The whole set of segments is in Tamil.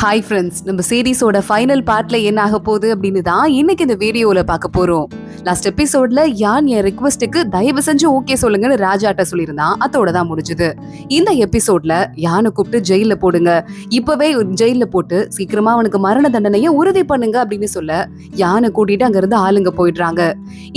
ஹாய் ஃப்ரெண்ட்ஸ், நம்ம சீரீஸோட ஃபைனல் பார்ட்ல என்ன ஆக போகுது அப்படின்னு தான் இன்னைக்கு இந்த வீடியோல பார்க்க போறோம். லாஸ்ட் எபிசோட்ல யான் என் ரிக்வெஸ்ட்டுக்கு தயவு செஞ்சு ஓகே சொல்லுங்கன்னு ராஜாட்ட சொல்லியிருந்தான். அதோட தான் முடிஞ்சது. இந்த எபிசோட்ல யானை கூப்பிட்டு ஜெயில போடுங்க, இப்பவே ஜெயில போட்டு சீக்கிரமா அவனுக்கு மரண தண்டனையை உறுதி பண்ணுங்க அப்படின்னு சொல்ல யானை கூட்டிட்டு அங்க இருந்து ஆளுங்க போயிடுறாங்க.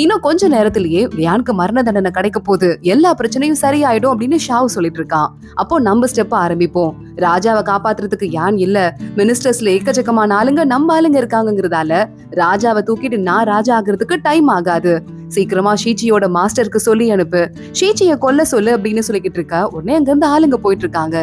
இன்னும் கொஞ்ச நேரத்திலேயே யானுக்கு மரண தண்டனை கிடைக்க போகுது, எல்லா பிரச்சனையும் சரியாயிடும் அப்படின்னு ஷாவ் சொல்லிட்டு இருக்கான். அப்போ நம்ம ஸ்டெப் ஆரம்பிப்போம். ராஜாவை காப்பாத்துறதுக்கு யான் இல்ல, மினிஸ்டர்ஸ்ல எக்கச்சக்கமான ஆளுங்க நம்ம ஆளுங்க இருக்காங்கிறதால ராஜாவை தூக்கிட்டு நான் ராஜா ஆகுறதுக்கு டைம் ஆகாது. சீக்கிரமா ஷீச்சியோட மாஸ்டருக்கு சொல்லி அனுப்பு, ஷீச்சிய கொல்ல சொல்லு அப்படின்னு சொல்லிக்கிட்டு இருக்க. உடனே அங்க இருந்து ஆளுங்க போயிட்டு இருக்காங்க.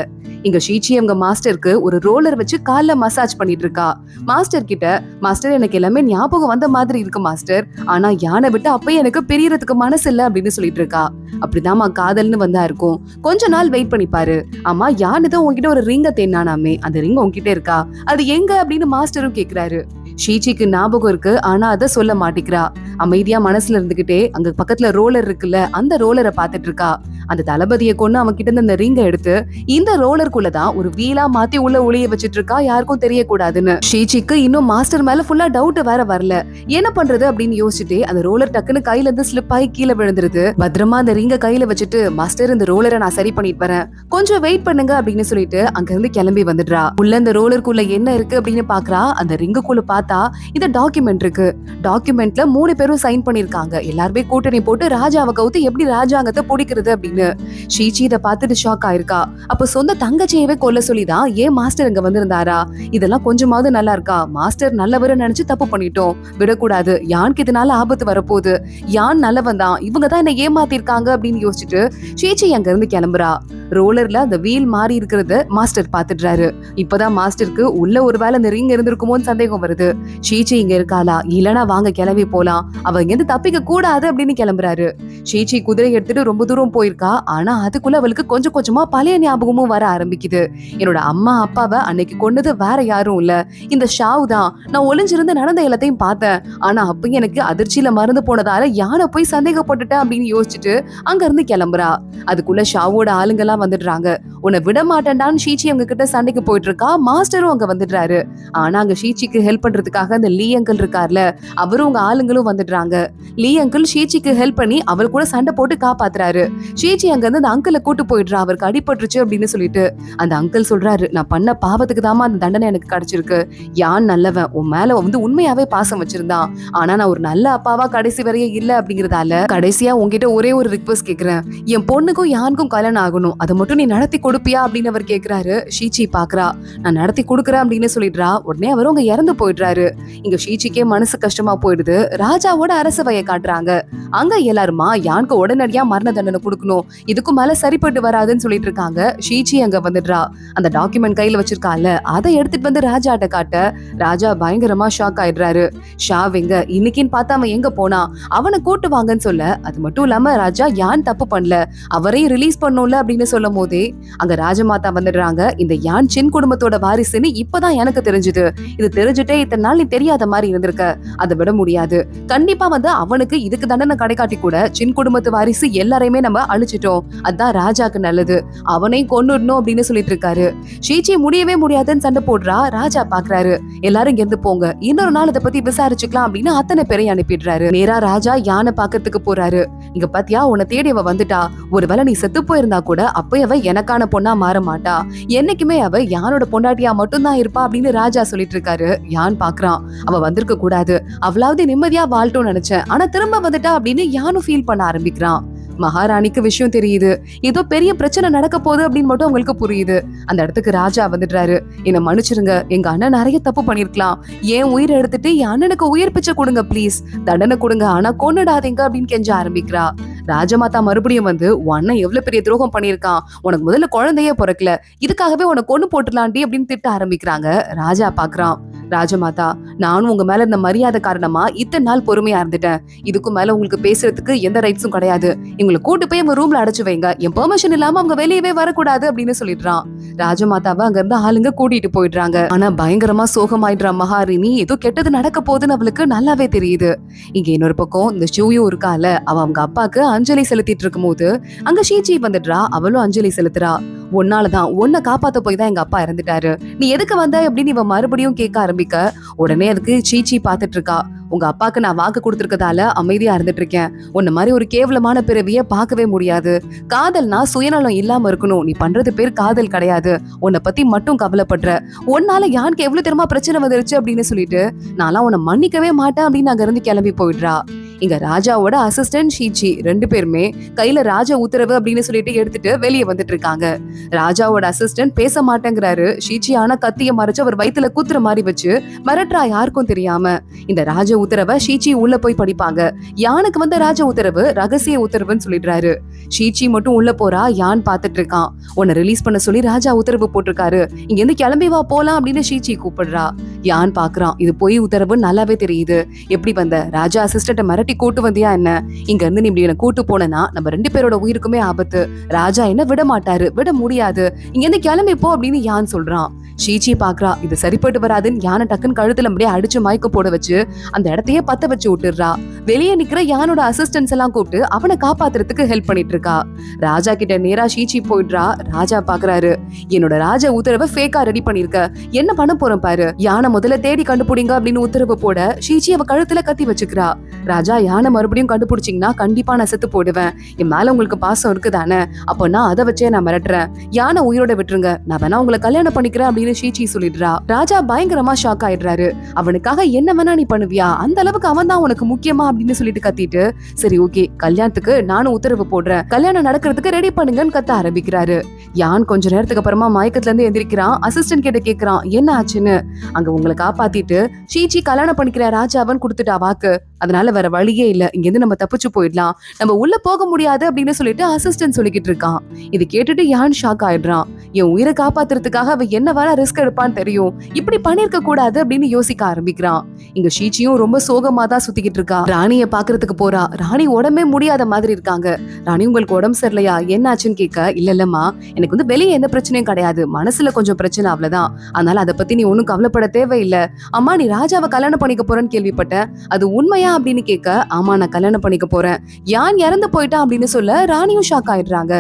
இங்க ஷீச்சி அவங்க மாஸ்டருக்கு ஒரு ரோலர் வச்சு கால்ல மசாஜ் பண்ணிட்டு இருக்கா. மாஸ்டர் கிட்ட, மாஸ்டர் எனக்கு எல்லாமே ஞாபகம் வந்த மாதிரி இருக்கு மாஸ்டர், ஆனா யானை விட்டு அப்பயே எனக்கு பிரியறதுக்கு மனசு இல்ல அப்படின்னு சொல்லிட்டு இருக்கா. அப்படிதாம்மா காதல்னு வந்தா இருக்கும், கொஞ்ச நாள் வெயிட் பண்ணி பாரு. ஆமா, யானை தான் உங்ககிட்ட ஒரு ரிங்க தேனானாமே, அந்த ரிங்க உங்ககிட்ட இருக்கா, அது எங்க அப்படின்னு மாஸ்டரும் கேக்குறாரு. ஷீச்சிக்கு ஞாபகம் இருக்கு, ஆனா அத சொல்ல மாட்டேங்கிறா. அமைதியா மனசுல இருந்துகிட்டே அங்க பக்கத்துல ரோலர் இருக்குல்ல, அந்த ரோலரை பாத்துட்டு இருக்கா. அந்த தளபதியை கொண்டு அவன் கிட்ட இருந்து அந்த ரிங்க எடுத்து இந்த ரோலருக்குள்ளதான் ஒரு வீலா மாத்தி உள்ள ஒளிய வச்சிட்டு இருக்கா, யாருக்கும் தெரியக்கூடாதுன்னு. ஷீச்சிக்கு இன்னும் மாஸ்டர் மேல ஃபுல்லா டவுட் வேற வரல. என்ன பண்றது அப்படின்னு யோசிச்சுட்டு அந்த ரோலர் டக்குன்னு கையில இருந்து ஸ்லிப் ஆகி கீழே விழுந்துருது. பத்திரமா அந்த ரிங்க கையில வச்சுட்டு, மாஸ்டர் இந்த ரோலரை நான் சரி பண்ணிட்டு வரேன், கொஞ்சம் வெயிட் பண்ணுங்க அப்படின்னு சொல்லிட்டு அங்க இருந்து கிளம்பி வந்துடுறா. உள்ள இந்த ரோலருக்குள்ள என்ன இருக்கு அப்படின்னு பாக்குறா. அந்த ரிங்குக்குள்ள பார்த்தா இந்த டாக்குமெண்ட் இருக்கு. டாக்குமெண்ட்ல 3 பேரும் சைன் பண்ணிருக்காங்க. எல்லாருமே கூட்டணி போட்டு ராஜாவை கவுத்து எப்படி ராஜாங்கத்தை பிடிக்கிறது அப்படின்னு. ஷீச்சி இதை பார்த்துட்டு ஷாக் ஆயிருக்கா. அப்ப சொந்த தங்கச்சியவே கொல்ல சொல்லிதான் ஏன் மாஸ்டர் இங்க வந்திருந்தாரா? இதெல்லாம் கொஞ்சமாவது நல்லா இருக்கா? மாஸ்டர் நல்லவரை நினைச்சு தப்பு பண்ணிட்டோம், விடக்கூடாது, யானுக்கு இதனால ஆபத்து வரப்போகுது, யான் நல்லவன் தான், இவங்க தான் என்ன ஏமாத்திருக்காங்க அப்படின்னு யோசிச்சுட்டு ஷீச்சி அங்க இருந்து கிளம்புறா. ரோலர்ல அந்த வீல் மாறி இருக்கிறது மாஸ்டர் பாத்துடுறாரு. இப்பதான் மாஸ்டருக்கு உள்ள ஒருவேளை அந்த ரிங் இருந்திருக்குமோன்னு சந்தேகம் வருது. ஷீச்சி இங்க இருக்காளா, இல்லனா வாங்க கிளம்பி போலாம், அவ இங்க இருந்து தப்பிக்க கூடாது அப்படின்னு கிளம்புறாரு. ஷீச்சி குதிரை எடுத்துட்டு ரொம்ப தூரம் போயிருக்கா. ஆனா அதுக்குள்ள அவளுக்கு கொஞ்சம் கொஞ்சமா பழைய ஞாபகமும் வர ஆரம்பிக்குது. என்னோட அம்மா அப்பாவை அன்னைக்கு கொண்டது வேற யாரும் இல்ல, இந்த ஷாவ் தான். நான் ஒளிஞ்சிருந்து நடந்த எல்லாத்தையும் பார்த்தேன், ஆனா அப்பயும் எனக்கு அதிர்ச்சியில மறந்து போனதால யானை போய் சந்தேகப்பட்டுட்டேன் அப்படின்னு யோசிச்சுட்டு அங்க இருந்து கிளம்புறா. அதுக்குள்ள ஷாவோட ஆளுங்கெல்லாம் வந்துடுறாங்க. உன்னை விட மாட்டேன்டான்னு ஷீச்சி அவங்க கிட்ட சண்டைக்கு போயிட்டு இருக்கா. மாஸ்டரும் அங்க வந்துடுறாரு. ஆனா அங்க ஷீச்சிக்கு ஹெல்ப் பண்றதுக்காக அந்த லீ அங்கிள் இருக்கார்ல, அவரும் உங்க ஆளுங்களும் வந்துடுறாங்க. லீ அங்கிள் ஷீச்சிக்கு ஹெல்ப் பண்ணி அவர் கூட சண்டை போட்டு காப்பாத்துறாரு. ஷீச்சி அங்க இருந்து அந்த அங்கிளை கூட்டு போயிடுறா, அவருக்கு அடிபட்டுருச்சு அப்படின்னு சொல்லிட்டு. அந்த அங்கிள் சொல்றாரு, நான் பண்ண பாவத்துக்கு தாமா அந்த தண்டனை எனக்கு கிடைச்சிருக்கு, யான் நல்லவன், உன் மேல உண்மையாவே பாசம் வச்சிருந்தான், ஆனா நான் ஒரு நல்ல அப்பாவா கடைசி வரையே இல்ல அப்படிங்கறதால கடைசியா உன்கிட்ட ஒரே ஒரு ரிக்வெஸ்ட் கேக்குறேன், என் பொண்ணுக்கும் யானுக்கும் கல்யாணம் ஆகணும், அதை மட்டும் நீ நடத்தி கொடுப்பியா அப்படின்னு அவர் கேக்குறாரு. ஷீச்சி பாக்குறா, நான் நடத்தி கொடுக்குறேன் அப்படின்னு சொல்லிடுறா. உடனே அவர் அவங்க இறந்து போயிடுறாரு. இங்க ஷீச்சிக்கே மனசு கஷ்டமா போயிடுது. ராஜாவோட அரசவையை காட்டுறாங்க. அங்க எல்லாருமா யானுக்கு உடனடியா மரண தண்டனை கொடுக்கணும், இதுக்கும் மேல சரிப்பட்டு வராதுன்னு சொல்லிட்டு இருக்காங்க. ஷீச்சி அங்க வந்துடுறா. அந்த டாக்குமெண்ட் கையில வச்சிருக்கால, அதை எடுத்துட்டு வந்து ராஜாட்ட காட்ட ராஜா பயங்கரமா ஷாக் ஆயிடுறாரு. ஷாவ் எங்க இன்னைக்குன்னு பார்த்தா அவன் எங்க போனா, அவனை கூட்டு வாங்கன்னு சொல்ல, அது மட்டும் இல்லாம ராஜா யான் தப்பு பண்ணல, அவரையும் ரிலீஸ் பண்ணும்ல அப்படின்னு சொல்லும் போதே அங்க ராஜமாதா வந்துடுறாங்க. இந்த யான் சின் குடும்பத்தோட வாரிசுன்னு இப்பதான் எனக்கு தெரிஞ்சது, இது தெரிஞ்சுட்டே இத்தனை நாள் நீ தெரியாத மாதிரி இருந்திருக்க, அதை விட முடியாது, கண்டிப்பா வந்து அவனுக்கு இதுக்கு தண்டனை கிடைக்காட்டி கூட சின் குடும்பத்து வாரிசு எல்லாரையுமே நம்ம அழிச்சிட்டோம், அதான் ராஜாக்கு நல்லது, அவனையும் கொன்னுடணும் அப்படின்னு சொல்லிட்டு இருக்காரு. ஷீச்சி முடியவே முடியாதுன்னு சண்டை போடுறா. ராஜா பாக்குறாரு, எல்லாரும் இங்க இருந்து போங்க, இன்னொரு நாள் இதை பத்தி விசாரிச்சுக்கலாம் அப்படின்னு அத்தனை பேரையும் அனுப்பிடுறாரு. நேரா ராஜா யானை பாக்கிறதுக்கு போறாரு. இங்க பாத்தியா, உன்னை தேடி அவ வந்துட்டா, ஒருவேளை நீ செத்து போயிருந்தா கூட அப்ப அவ எனக்கான பொண்ணா மாற மாட்டா, என்னைக்குமே அவ யானோட பொண்டாட்டியா மட்டும்தான் இருப்பா அப்படின்னு ராஜா சொல்லிட்டு இருக்காரு. யான் பாக்குறான், அவ வந்திருக்க கூடாது, அவளாவது நிம்மதியா வாழ்ட்டோம்னு நினைச்சேன், ஆனா திரும்ப வந்துட்டா அப்படின்னு யானும் ஃபீல் பண்ண ஆரம்பிக்கிறான். மகாராணிக்கு விஷயம் தெரியுது, ஏதோ பெரிய பிரச்சனை நடக்க போகுது அப்படின்னு மட்டும் அவங்களுக்கு புரியுது. அந்த இடத்துக்கு ராஜா வந்துடுறாரு. என்ன மன்னிச்சிருங்க, எங்க அண்ணன் நிறைய தப்பு பண்ணிருக்கலாம், ஏன் உயிரை எடுத்துட்டு என் அண்ணனுக்கு உயிர் பிச்சை கொடுங்க ப்ளீஸ், தண்டனை கொடுங்க, ஆனா கொன்னுடாதீங்க அப்படின்னு கெஞ்ச ஆரம்பிக்கிறா. ராஜமாதா மறுபடியும் வந்து, உன் அண்ணன் எவ்வளவு பெரிய துரோகம் பண்ணிருக்கான், உனக்கு முதல்ல குழந்தையே பிறக்கல, இதுக்காகவே உனக்கு கொன்னு போட்டுலாண்டி அப்படின்னு திட்ட ஆரம்பிக்கிறாங்க. ராஜா பாக்குறான், ராஜமாதா நானும் உங்க மேல இந்த மரியாதை காரணமா இத்தனை நாள் பொறுமையா இருந்துட்டேன், இதுக்கும் மேல உங்களுக்கு பேசுறதுக்கு எந்த ரைட்ஸும் கிடையாது, இவங்களை கூட்டு போய் அவங்க ரூம்ல அடைச்சு வைங்க, என் பெர்மிஷன் இல்லாம அவங்க வெளியவே வரக்கூடாது அப்படின்னு சொல்லிடுறான். ராஜமாதாவை அங்க இருந்து ஆளுங்க கூட்டிட்டு போயிடுறாங்க. ஆனா பயங்கரமா சோகமாயிடுறா மகாராணி, ஏதோ கெட்டது நடக்க போகுதுன்னு அவளுக்கு நல்லாவே தெரியுது. இங்க இன்னொரு பக்கம் இந்த ஷூயும் இருக்கால, அவ அவங்க அப்பாக்கு அஞ்சலி செலுத்திட்டு இருக்கும் போது அங்க ஷீச்சி வந்துடுறா. அவளும் அஞ்சலி செலுத்துறா. உன்னாலதான் உன்னை காப்பாத்த போய் தான் எங்க அப்பா இறந்துட்டாரு, நீ எதுக்கு வந்த அப்படின்னு இவன் மறுபடியும் கேட்க ஆரம்பிக்க உடனே அதுக்கு சீச்சி பாத்துட்டு இருக்கா. உங்க அப்பாக்கு நான் வாக்கு கொடுத்திருக்கதால அமைதியா இருந்துட்டு இருக்கேன். உன்ன மாதிரி ஒரு கேவலமான பிறவிய பார்க்கவே முடியாது. காதல்னா சுயநலம் இல்லாம இருக்கணும். நீ பண்றது பேர் காதல் கிடையாது. உன்னை பத்தி மட்டும் கவலைப்படுற. உன்னால யாருக்கு எவ்வளவு தெரியுமா பிரச்சனை வந்துருச்சு அப்படின்னு சொல்லிட்டு நான்லாம் உன்னை மன்னிக்கவே மாட்டேன் அப்படின்னு அங்க இருந்து கிளம்பி போயிடுறா. இங்க ராஜாவோட அசிஸ்டன்ட் ஷீச்சி 2 பேருமே கையில ராஜா உத்தரவு அப்படின்னு சொல்லிட்டு எடுத்துட்டு வெளியே வந்துட்டு இருக்காங்க. ராஜாவோட அசிஸ்டன்ட் பேச மாட்டேங்கிறாரு. ஷீச்சி ஆனா கத்திய மறைச்சு அவர் வயித்துல குத்துற மாதிரி வச்சு மிரட்டுறா யாருக்கும் தெரியாம. இந்த ராஜ உத்தரவை ஷீச்சி உள்ள போய் படிப்பாங்க. யானுக்கு வந்த ராஜ உத்தரவு ரகசிய உத்தரவுன்னு சொல்லிடுறாரு. ஷீச்சி மட்டும் உள்ள போறா. யான் பாத்துட்டு இருக்கான். உன்னை ரிலீஸ் பண்ண சொல்லி ராஜா உத்தரவு போட்டிருக்காரு, இங்க இருந்து கிளம்பி வா போலாம் அப்படின்னு ஷீச்சி கூப்பிடுறா. யான் பாக்குறான், இது பொய் உத்தரவு நல்லாவே தெரியுது. எப்படி வந்த? ராஜா அசிஸ்டன்ட மிரட்டி கூட்டு வந்தியா என்ன? இங்க இருந்து நீ இப்படி என்ன கூட்டு போனா நம்ம 2 பேரோட உயிருக்குமே ஆபத்து. ராஜா என்ன விட மாட்டாரு, விட முடியாது. இங்க இருந்து கிளம்பி போ அப்படின்னு யான் சொல்றான். ஷீச்சி பாக்குறா, இது சரிப்பட்டு வராதுன்னு யானை டக்குன்னு கழுத்துல அப்படியே அடிச்சு மயக்க போட வச்சு அந்த இடத்தையே பத்த வச்சு விட்டுடுறா. வெளியே நிக்கிற யானோட அசிஸ்டன்ஸ் எல்லாம் கூப்பிட்டு அவனை காப்பாத்துறதுக்கு ஹெல்ப் பண்ணிட்டு இருக்கா. ராஜா கிட்ட நேரா ஷீச்சி போயிடுறா. ராஜா பாக்குறாரு, என்னோட ராஜ உத்தரவை ஃபேக்கா ரெடி பண்ணிருக்க, என்ன பண்ண போறேன் பாரு. யானை முதல்ல தேடி கண்டுபிடிங்க அப்படின்னு உத்தரவு போட ஷீச்சி அவ கழுத்துல கத்தி வச்சுக்கிறா. ராஜா, யானை மறுபடியும் கண்டுபிடிச்சிங்கன்னா கண்டிப்பா நான் செத்து போடுவேன். என் மேல உங்களுக்கு பாசம் இருக்குதானே, அப்போ நான் அதை வச்சே நான் மிரட்டுறேன். யானை உயிரோட விட்டுருங்க, நான் வேணா உங்களை கல்யாணம் பண்ணிக்கிறேன் அப்படின்னு ஷீச்சி சொல்லிடுறா. ராஜா பயங்கரமா ஷாக் ஆயிடுறாரு. அவனுக்காக என்ன வேணா நீ பண்ணுவியா? அந்த அளவுக்கு அவன் தான் உனக்கு முக்கியமா அப்படின்னு சொல்லிட்டு கத்திட்டு, சரி ஓகே கல்யாணத்துக்கு நானும் உத்தரவு போடுறேன், கல்யாணம் நடக்கிறதுக்கு ரெடி பண்ணுங்கன்னு கத்த ஆரம்பிக்கிறாரு. யான் கொஞ்ச நேரத்துக்கு அப்புறமா மயக்கத்துல இருந்து எந்திரிக்கிறான். அசிஸ்டன்ட் கிட்ட கேக்குறான் என்ன ஆச்சுன்னு. அங்க உங்களை காப்பாத்திட்டு ஷீச்சி கல்யாணம் பண்ணிக்கிற ராஜாவன் கொடுத்துட்டா வாக்கு, அதனால வேற வழியே இல்ல, இங்க இருந்து நம்ம தப்பிச்சு போயிடலாம், நம்ம உள்ள போக முடியாது அப்படின்னு சொல்லிட்டு அசிஸ்டன்ட் சொல்லிக்கிட்டு இருக்கான். இது கேட்டுட்டு யான் ஷாக் ஆயிடுறான். என் உயிரை காப்பாத்துறதுக்காக அவ என்ன வேற ரிஸ்க் எடுப்பான்னு தெரியும், இப்படி பண்ணிருக்க கூடாது அப்படின்னு யோசிக்க ஆரம்பிக்கிறான். இங்க ஷீச்சியும் ரொம்ப சோகமா தான் சுத்திக்கிட்டு இருக்கா. ராணிய பாக்குறதுக்கு போறா. ராணி உடம்பே முடியாத மாதிரி இருக்காங்க. ராணி, உங்களுக்கு உடம்பு சரியில்லையா, என்ன ஆச்சுன்னு கேட்க, இல்லம்மா எனக்கு வந்து வெளியே எந்த பிரச்சனையும் கிடையாது, மனசுல கொஞ்சம் பிரச்சனை அவ்வளவுதான், அதனால அதை பத்தி நீ ஒன்னும் கவலைப்பட தேவையில்லை. அம்மா, நீ ராஜாவை கல்யாணம் பண்ணிக்க போறேன்னு கேள்விப்பட்டேன், அது உண்மையா அப்படின்னு கேட்க, ஆமா நான் கல்யாணம் பண்ணிக்க போறேன், யான் இறந்து போயிட்டான் அப்படின்னு சொல்ல ராணியும் ஷாக் ஆயிடுறாங்க.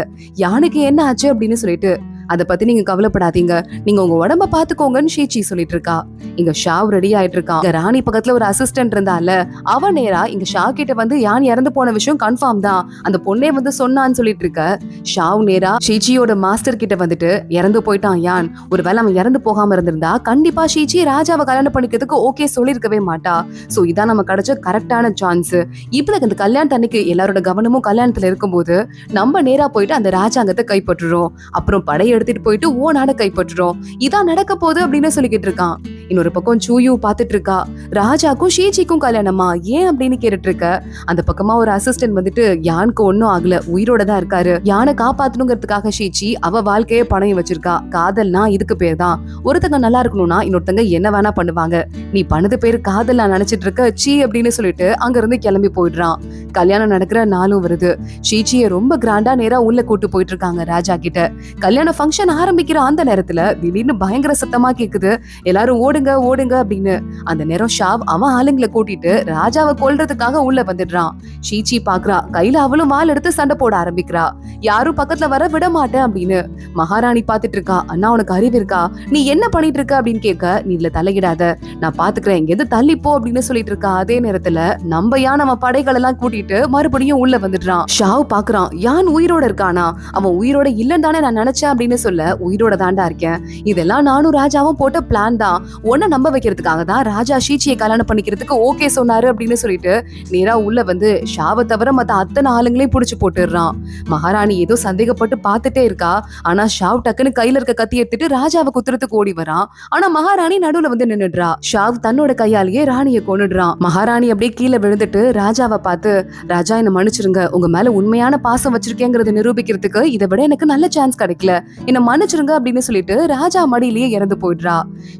யானுக்கு என்ன ஆச்சு அப்படின்னு சொல்லிட்டு, அதை பத்தி நீங்க கவலைப்படாதீங்க, நீங்க உங்க உடம்ப பாத்துக்கோங்கன்னு ஷீச்சி சொல்லிட்டு இருக்கா. இங்க ஷாவ் ரெடி ஆயிட்டு இருக்கான். ராணி பக்கத்துல ஒரு அசிஸ்டன்ட் இருந்தால அவ நேரா இங்க ஷா கிட்ட வந்து யான் இறந்து போன விஷயம் கன்ஃபார்ம் தான், அந்த பொண்ணே வந்து சொன்னான்னு சொல்லிட்டு இருக்க. ஷாவ் நேரா ஷீச்சியோட மாஸ்டர் கிட்ட வந்துட்டு, இறந்து போயிட்டான் யான், ஒருவேளை அவன் இறந்து போகாம இருந்திருந்தா கண்டிப்பா ஷீச்சி ராஜாவை கல்யாணம் பண்ணிக்கிறதுக்கு ஓகே சொல்லிருக்கவே மாட்டா. சோ இதான் நம்ம கிடைச்ச கரெக்டான சான்ஸ். இப்ப இந்த கல்யாணத்தன்னைக்கு எல்லாரோட கவனமும் கல்யாணத்துல இருக்கும்போது நம்ம நேரா போயிட்டு அந்த ராஜாங்கத்தை கைப்பற்றுறோம், அப்புறம் படைய எடுத்துட்டு போயிட்டு ஓ நாட கைப்பற்றுறோம், இதான் நடக்க போகுது அப்படின்னு சொல்லிக்கிட்டு இருக்கான். இன்னொரு பக்கம் சூயு பாத்துட்டு இருக்கா. ராஜாக்கும் ஷீச்சிக்கும் கல்யாணமா ஏன் அப்படின்னு கேட்டுட்டு இருக்க. அந்த பக்கமா ஒரு அசிஸ்டன்ட் வந்துட்டு, யானுக்கு ஒன்னும் ஆகல, உயிரோட தான் இருக்காரு, யானை காப்பாத்தணுங்கிறதுக்காக ஷீச்சி அவ வாழ்க்கையே பணையம் வச்சிருக்கா. காதல்னா இதுக்கு பேர் தான், ஒருத்தங்க நல்லா இருக்கணும்னா இன்னொருத்தங்க என்ன வேணா பண்ணுவாங்க, நீ பண்ணது பேரு காதல் நான் நினைச்சிட்டு இருக்க சீ அப்படின்னு சொல்லிட்டு அங்க இருந்து கிளம்பி போயிடுறான். கல்யாணம் நடக்கிற நாளும் வருது. ஷீச்சியை ரொம்ப கிராண்டா நேரா உள்ள கூட்டு போயிட்டு இருக்காங்க ராஜா கிட்ட. கல்யாண ஃபங்க்ஷன் ஆரம்பிக்கிற அந்த நேரத்துல திடீர்னு பயங்கர சத்தமா கேக்குது, எல்லாரும் ஓடுங்க ஓடுங்க அப்படின்னு. அந்த நேரம் ஷாவ் அவன் ஆளுங்களை கூட்டிட்டு ராஜாவை கொல்றதுக்காக உள்ள வந்துடுறான். ஷீச்சி பாக்குறா, கையில அவளும் வாள் எடுத்து சண்டை போட ஆரம்பிக்கிறா. யாரும் பக்கத்துல வர விட மாட்டேன் அப்படின்னு. மகாராணி பாத்துட்டு இருக்கா. அண்ணா உனக்கு அறிவு இருக்கா, நீ என்ன பண்ணிட்டு இருக்க அப்படின்னு கேட்க, நீ இதுல தலையிடாத, நான் பாத்துக்கிறேன், எது தள்ளிப்போ அப்படின்னு சொல்லிட்டு இருக்கா. அதே நேரத்துல நம்ம யான் அவன் படைகள் எல்லாம் கூட்டிட்டு மறுபடியும் உள்ள வந்துடுறான். ஷாவ் பாக்குறான், யான் உயிரோட இருக்கானா, அவன் உயிரோட இல்லன்னு தானே நான் நினைச்சேன் அப்படின்னு சொல்ல, உயிரோட தாண்டா இருக்கேன், இதெல்லாம் நானும் ராஜாவும் போட்ட பிளான் தான், உன்னை நம்ப வைக்கிறதுக்காக தான் ராஜா ஷீச்சியை கல்யாணம் பண்ணிக்கிறதுக்கு ஓகே சொன்னாரு அப்படின்னு சொல்லிட்டு நேரா உள்ள வந்து ஷாவை தவிர மத்த அத்தனை ஆளுங்களையும் புடிச்சு போட்டுடுறான். மகாராணி ஏதோ சந்தேகப்பட்டு பாத்துட்டே இருக்கா. ஆனா ஷாவ் டக்குன்னு கையில இருக்க கத்தி எடுத்துட்டு ராஜாவை குத்துறதுக்கு ஓடி வரான். ஆனா மகாராணி நடுவுல வந்து நின்னுடுறா. ஷாவ் தன்னோட கையாலேயே ராணியை கொன்னுடுறான். மகாராணி அப்படியே கீழே விழுந்துட்டு ராஜாவை பார்த்து, ராஜா என்ன மன்னிச்சிருங்க, உங்க மேல உண்மையான பாசம் வச்சிருக்கேங்கிறத நிரூபிக்கிறதுக்கு இதை விட எனக்கு நல்ல சான்ஸ் கிடைக்கல, என்ன மன்னிச்சிருங்க அப்படின்னு சொல்லிட்டு ராஜா மடியிலேயே இறந்து போயிடுறா.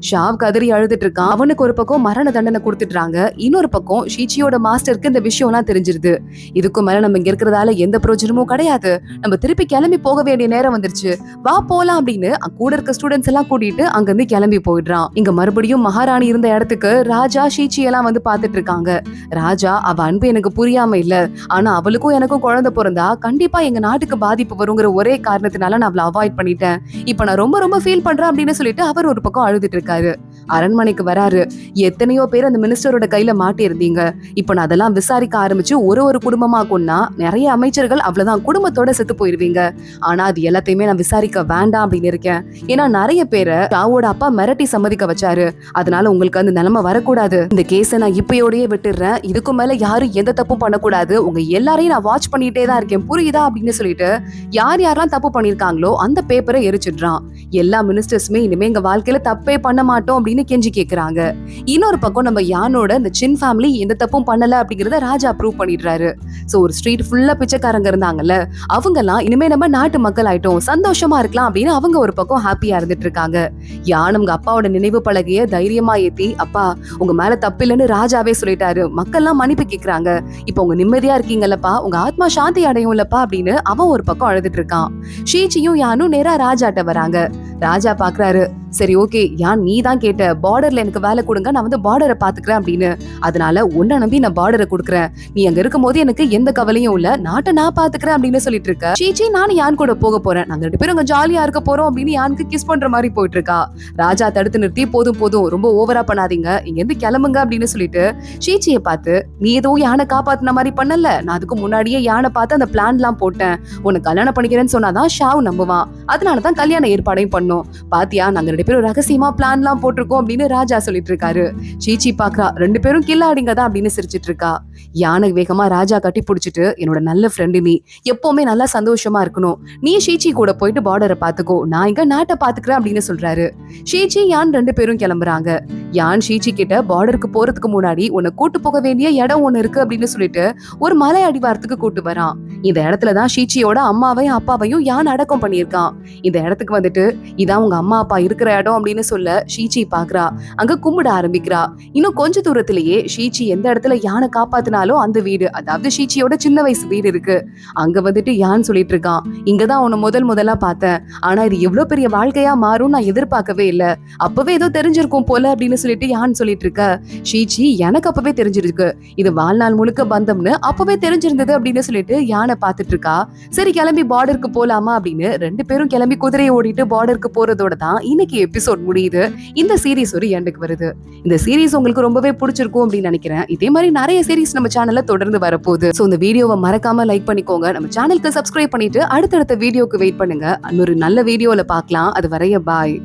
ஷாவ் கதறி அழுதுட்டு இருக்கான். அவனுக்கு ஒரு பக்கம் மரண தண்டனை கொடுத்துட்டாங்க, இன்னொரு பக்கம் ஷீச்சியோட மாஸ்டருக்கு இந்த விஷயம் எல்லாம் தெரிஞ்சிருது. இதுக்கு மேல நம்ம இங்க இருக்கிறதால எந்த பிரயோஜனமும் கிடையாது, நம்ம திருப்பி கிளம்பி போக வேண்டிய நேரம் வந்துருச்சு, வா போலாம் அப்படின்னு கூட இருக்க ஸ்டூடெண்ட்ஸ் எல்லாம் கூட்டிட்டு அங்க இருந்து கிளம்பி போயிடுறான். இங்க மறுபடியும் மகாராணி இருந்த இடத்துக்கு ராஜா ஷீச்சி எல்லாம் வந்து பாத்துட்டு இருக்காங்க. ராஜா, அவ அன்பு எனக்கு புரியாம இல்ல, ஆனா அவளுக்கும் எனக்கும் குழந்தை பிறந்தா கண்டிப்பா எங்க நாட்டுக்கு பாதிப்பு வருங்கிற ஒரே காரணத்தினால நான் அவளை அவாய்ட் பண்ணிட்டு பண்ணிட்டேன். இப்ப நான் ரொம்ப ரொம்ப ஃபீல் பண்றேன் அப்படின்னு சொல்லிட்டு அவர் ஒரு பக்கம் அழுதுட்டு இருக்காரு. அரண்மனைக்கு வராரு. எத்தனையோ பேர் அந்த மினிஸ்டரோட கையில மாட்டி இருந்தீங்க. இப்ப நான் அதெல்லாம் விசாரிக்க ஆரம்பிச்சு ஒரு ஒரு குடும்பமா கொன்னா நிறைய அமைச்சர்கள் அவ்வளவுதான் குடும்பத்தோட செத்து போயிருவீங்க. ஆனா அது எல்லாத்தையுமே நான் விசாரிக்க வேண்டாம் அப்படின்னு இருக்கேன். ஏன்னா நிறைய பேரை ஷாவோட அப்பா மிரட்டி சம்மதிக்க வச்சாரு. அதனால உங்களுக்கு அந்த நிலைமை வரக்கூடாது. இந்த கேஸை நான் இப்பயோடயே விட்டுடுறேன். இதுக்கு மேல யாரும் எந்த தப்பும் பண்ணக்கூடாது. உங்க எல்லாரையும் நான் வாட்ச் பண்ணிட்டே தான் இருக்கேன், புரியுதா அப்படின்னு சொல்லிட்டு யார் யாரெல்லாம் தப்பு பண்ணிருக்காங்களோ அந்த பேப்பரை எரிச்சிடுறான். எல்லா மினிஸ்டர்ஸுமே இனிமே எங்க வாழ்க்கையில தப்பே பண்ண மாட்டோம் அப்படின்னு கெஞ்சி கேக்குறாங்க. இன்னொரு பக்கம் நம்ம யானோட இந்த சின் ஃபேமிலி எந்த தப்பும் பண்ணல அப்படிங்கறத ராஜா ப்ரூவ் பண்ணிடுறாரு. சோ ஒரு ஸ்ட்ரீட் ஃபுல்லா பிச்சைக்காரங்க இருந்தாங்கல்ல, அவங்க எல்லாம் இனிமே நம்ம நாட்டு மக்கள் ஆயிட்டோம், சந்தோஷமா இருக்கலாம் அப்படின்னு அவங்க ஒரு பக்கம் ஹாப்பியா இருந்துட்டு இருக்காங்க. யான் உங்க அப்பாவோட நினைவு பலகைய தைரியமா ஏத்தி, அப்பா உங்க மேல தப்பு இல்லைன்னு ராஜாவே சொல்லிட்டாரு, மக்கள்லாம் மன்னிப்பு கேக்குறாங்க, இப்ப உங்க நிம்மதியா இருக்கீங்கல்லப்பா, உங்க ஆத்மா சாந்தி அடையும்லப்பா அப்படின்னு அவன் ஒரு பக்கம் அழுதுட்டு இருக்கான். ஷீச்சியும் யானும் நேரா ராஜாட்ட வராங்க. ராஜா பாக்குறாரு, சரி ஓகே யான் நீ தான் கேட்ட பார்டர்ல எனக்கு வேலை கொடுங்க, நான் வந்து பார்டரை பாத்துக்கிறேன் அப்படின்னு. அதனால உன்னை நம்பி நான் பார்டரை கொடுக்குறேன். நீ அங்க இருக்கும் போது எனக்கு எந்த கவலையும் இல்ல, நாட்டை நான் பாத்துக்கிறேன் அப்படின்னு சொல்லிட்டு இருக்க. சீச்சி நானும் யான் கூட போக போறேன், நாங்க 2 பேரும் அங்க ஜாலியா இருக்க போறோம் அப்படின்னு யானுக்கு கிஸ் பண்ற மாதிரி போயிட்டு இருக்கா. ராஜா தடுத்து நிறுத்தி, போதும் போதும் ரொம்ப ஓவரா பண்ணாதீங்க, இங்க இருந்து கிளம்புங்க அப்படின்னு சொல்லிட்டு சீச்சியை பார்த்து, நீ ஏதோ யானை காப்பாத்தின மாதிரி பண்ணல, நான் அதுக்கு முன்னாடியே யானை பார்த்து அந்த பிளான் எல்லாம் போட்டேன், உன்னை கல்யாணம் பண்ணிக்கிறேன்னு சொன்னாதான் ஷாவ் நம்புவான், அதனாலதான் கல்யாண ஏற்பாடையும் பண்ணோம், பாத்தியா நாங்க 2 பேரும் ரகசியமா பிளான் எல்லாம் போட்டிருக்கோம் அப்படின்னு ராஜா சொல்லிட்டு இருக்காரு. சீச்சி பாக்குறா, 2 பேரும் கில்லாடிங்க தான் அப்படின்னு சிரிச்சிட்டு இருக்கா. யானை வேகமா ராஜா கட்டி பிடிச்சிட்டு, என்னோட நல்ல ஃப்ரெண்டு நீ எப்பவுமே நல்லா சந்தோஷமா இருக்கணும், நீ ஷீச்சி கூட போயிட்டு பார்டரை பாத்துக்கோ, நான் இங்க நாட்டை பாத்துக்கிறேன் அப்படின்னு சொல்றாரு. ஷீச்சி யான் 2 பேரும் கிளம்புறாங்க. யான் ஷீச்சி கிட்ட பார்டருக்கு போறதுக்கு முன்னாடி உன்னை கூட்டு போக வேண்டிய இடம் ஒண்ணு இருக்கு அப்படின்னு சொல்லிட்டு ஒரு மலை அடிவாரத்துக்கு கூட்டு வரான். இந்த இடத்துலதான் ஷீச்சியோட அம்மாவையும் அப்பாவையும் யான் அடக்கம் பண்ணியிருக்கான். இந்த இடத்துக்கு வந்துட்டு, இதான் உங்க அம்மா அப்பா இருக்கிற இடம் அப்படின்னு சொல்ல ஷீச்சி பாக்குறா. அங்க கும்பிட ஆரம்பிக்கிறா. இன்னும் கொஞ்ச தூரத்திலேயே ஷீச்சி எந்த இடத்துல யானை காப்பாத்தினாலும் அந்த வீடு, அதாவது ஷீச்சியோட சின்ன வயசு வீடு இருக்கு. அங்க வந்துட்டு யான் சொல்லிட்டு இருக்கான், இங்கதான் உன்னை முதலா பார்த்தேன், ஆனா இது எவ்வளவு பெரிய வாழ்க்கையா மாறும் நான் எதிர்பார்க்கவே இல்ல, அப்பவே ஏதோ தெரிஞ்சிருக்கும் போல அப்படின்னு சொல்லிட்டு யான் சொல்லிட்டு இருக்க. ஷீச்சி எனக்கு அப்பவே தெரிஞ்சிருக்கு, இது வாழ்நாள் முழுக்க பந்தம்னு அப்பவே தெரிஞ்சிருந்தது அப்படின்னு சொல்லிட்டு யானை பாத்துட்டு இருக்கா. சரி கிளம்பி பார்டருக்கு போலாமா அப்படின்னு 2 பேரும் கிளம்பி குதிரையை ஓடிட்டு பார்டருக்கு போறதோட தான் இன்னைக்கு எபிசோட் முடியுது. இந்த சீரிஸ் ஒரு எண்டுக்கு வருது. இந்த சீரிஸ் உங்களுக்கு ரொம்பவே பிடிச்சிருக்கும் அப்படின்னு நினைக்கிறேன். இதே மாதிரி நிறைய சீரிஸ் நம்ம சேனல்ல தொடர்ந்து வரப்போகுது. சோ இந்த வீடியோவை மறக்காம லைக் பண்ணிக்கோங்க, நம்ம சேனலுக்கு சப்ஸ்கிரைப் பண்ணிட்டு அடுத்தடுத்த வீடியோக்கு வெயிட் பண்ணுங்க. இன்னொரு நல்ல வீடியோல பார்க்கலாம். அது வரைய பாய்.